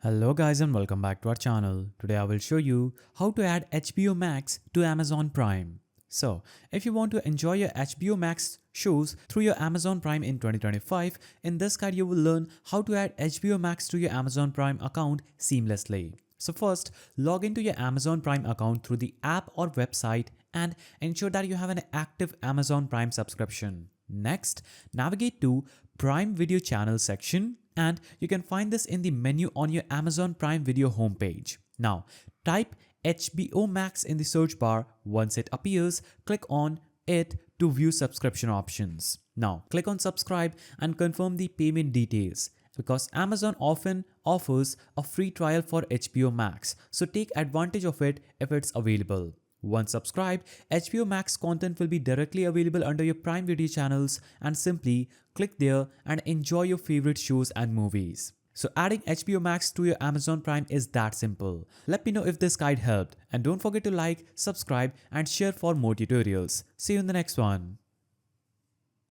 Hello guys and welcome back to our channel. Today I will show you how to add HBO Max to Amazon Prime. So, if you want to enjoy your HBO Max shows through your Amazon Prime in 2025, in this guide you will learn how to add HBO Max to your Amazon Prime account seamlessly. So first, log into your Amazon Prime account through the app or website and ensure that you have an active Amazon Prime subscription. Next, navigate to Prime Video Channel section and you can find this in the menu on your Amazon Prime Video homepage. Now, type HBO Max in the search bar. Once it appears, click on it to view subscription options. Now, click on subscribe and confirm the payment details because Amazon often offers a free trial for HBO Max, so take advantage of it if it's available. Once subscribed, HBO Max content will be directly available under your Prime Video channels and simply click there and enjoy your favorite shows and movies. So adding HBO Max to your Amazon Prime is that simple. Let me know if this guide helped and don't forget to like, subscribe and share for more tutorials. See you in the next one.